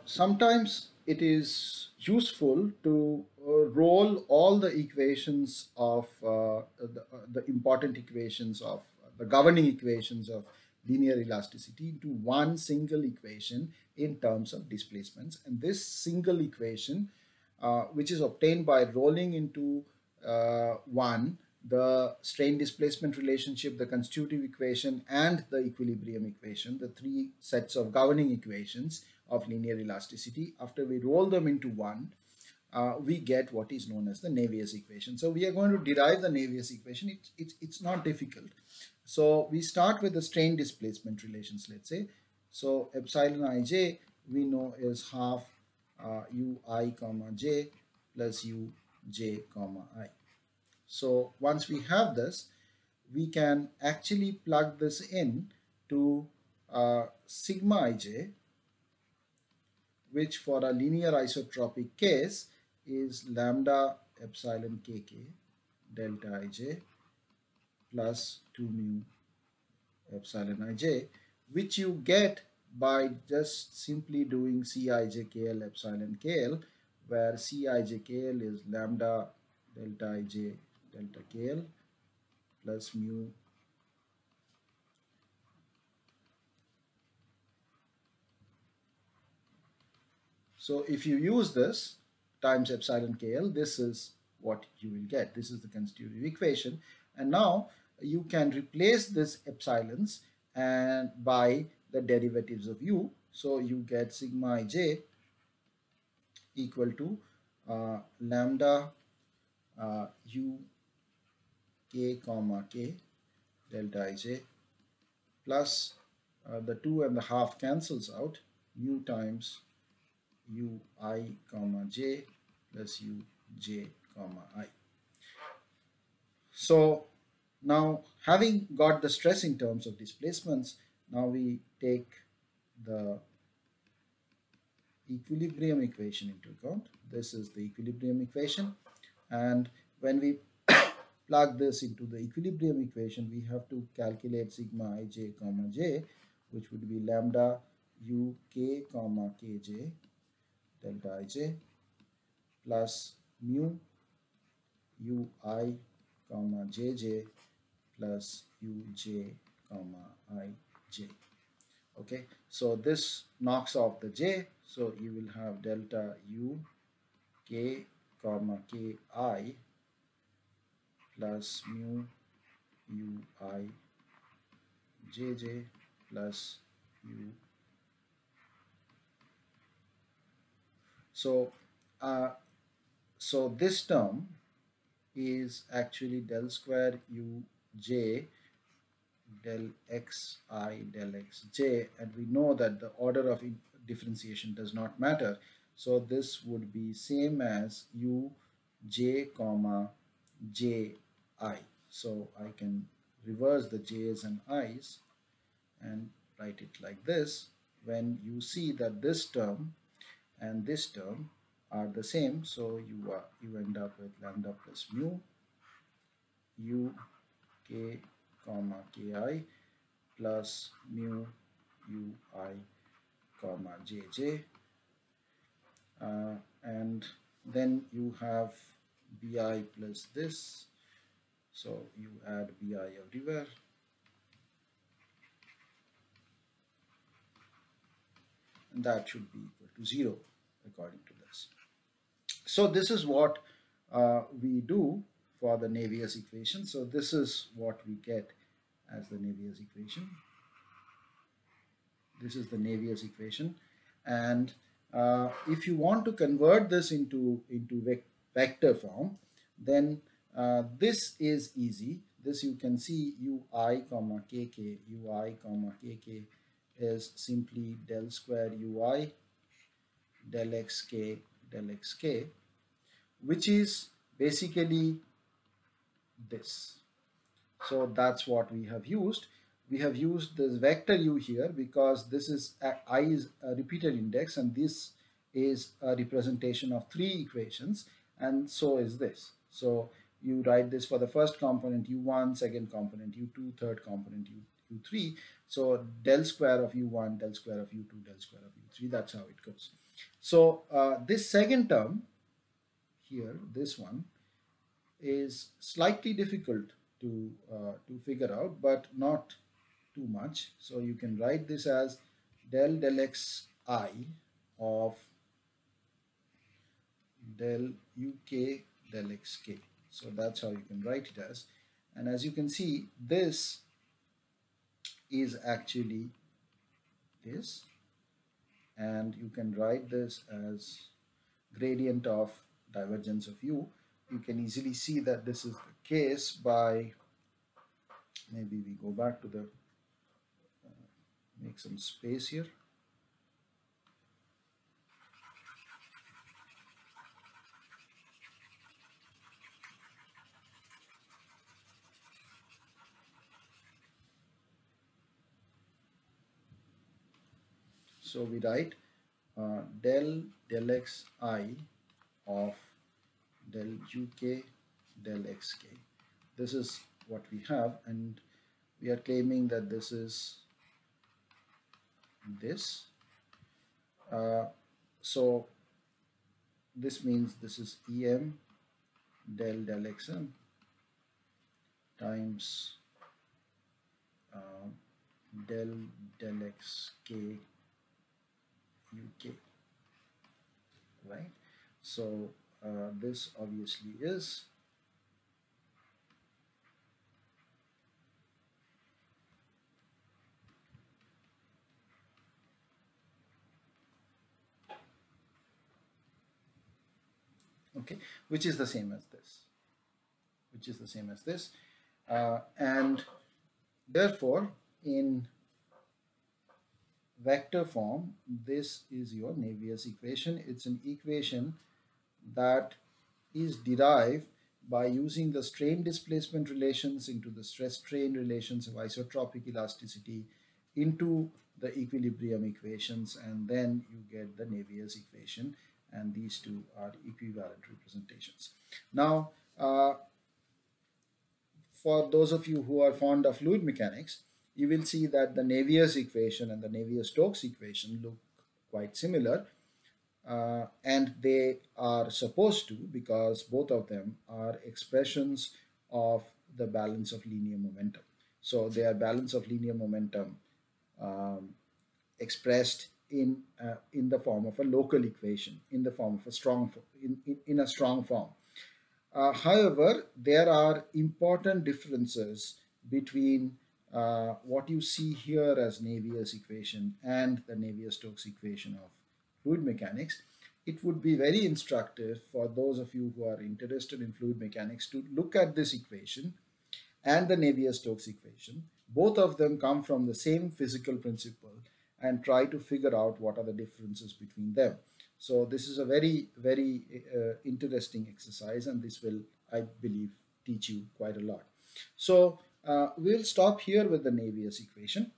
Sometimes it is useful to roll all the equations of the important equations of the governing equations of linear elasticity into one single equation in terms of displacements. And this single equation, which is obtained by rolling into one the strain displacement relationship, the constitutive equation, and the equilibrium equation, the three sets of governing equations of linear elasticity. After we roll them into one, we get what is known as the Navier's equation. So we are going to derive the Navier's equation. It's not difficult. So we start with the strain displacement relations, let's say. So epsilon ij we know is half ui comma j plus uj comma I. So once we have this, we can actually plug this in to sigma ij, which for a linear isotropic case is lambda epsilon kk delta ij plus 2 mu epsilon ij, which you get by just simply doing Cij kl epsilon kl, where Cij kl is lambda delta ij delta kl plus mu So if you use this times epsilon kl, this is what you will get. This is the constitutive equation. And now you can replace this epsilons and by the derivatives of u. So you get sigma ij equal to lambda u k comma k delta ij plus the 2.5 cancels out, mu times ui comma j plus uj comma I. So now, having got the stress in terms of displacements, now we take the equilibrium equation into account. This is the equilibrium equation, and when we plug this into the equilibrium equation, we have to calculate sigma ij comma j, which would be lambda u k comma kj delta ij plus mu ui comma jj plus uj comma ij. Okay, so this knocks off the j, so you will have delta u k comma ki plus mu ui jj plus u. So this term is actually del square uj del xi del xj, and we know that the order of differentiation does not matter. So this would be same as uj comma ji. So I can reverse the j's and i's and write it like this. When you see that this term and this term are the same, so you end up with lambda plus mu u k comma ki plus mu ui comma jj, and then you have bi plus this, so you add bi everywhere, and that should be equal to 0 according to this. So this is what we do for the Navier's equation. So this is what we get as the Navier's equation. This is the Navier's equation, and if you want to convert this into vector form, then this is easy. This you can see ui comma kk is simply del square ui del xk del xk, which is basically this. So that's what we have used. We have used this vector u here because this is I is a repeated index, and this is a representation of 3 equations, and so is this. So you write this for the first component u1, second component u2, third component u3. So del square of u1, del square of u2, del square of u3, that's how it goes. So this second term here, this one, is slightly difficult to figure out, but not too much. So you can write this as del xi of del uk del xk. So that's how you can write it as. And as you can see, this is actually this, and you can write this as gradient of divergence of u. You can easily see that this is the case by, maybe we go back to the make some space here. So we write del xi of del uk del xk. This is what we have, and we are claiming that this is this. So this means this is em del xm times del xk uk, right? So this obviously is okay, which is the same as this, and therefore in vector form, this is your Navier's equation. It's an equation that is derived by using the strain displacement relations into the stress strain relations of isotropic elasticity into the equilibrium equations, and then you get the Navier's equation, and these two are equivalent representations. Now, for those of you who are fond of fluid mechanics, you will see that the Navier's equation and the Navier-Stokes equation look quite similar, and they are supposed to, because both of them are expressions of the balance of linear momentum. So they are balance of linear momentum expressed in the form of a local equation, in the form of a strong in a strong form. However, there are important differences between what you see here as Navier's equation and the Navier-Stokes equation of fluid mechanics. It would be very instructive for those of you who are interested in fluid mechanics to look at this equation and the Navier-Stokes equation. Both of them come from the same physical principle, and try to figure out what are the differences between them. So this is a very, very interesting exercise, and this will, I believe, teach you quite a lot. So we'll stop here with the Navier's equation.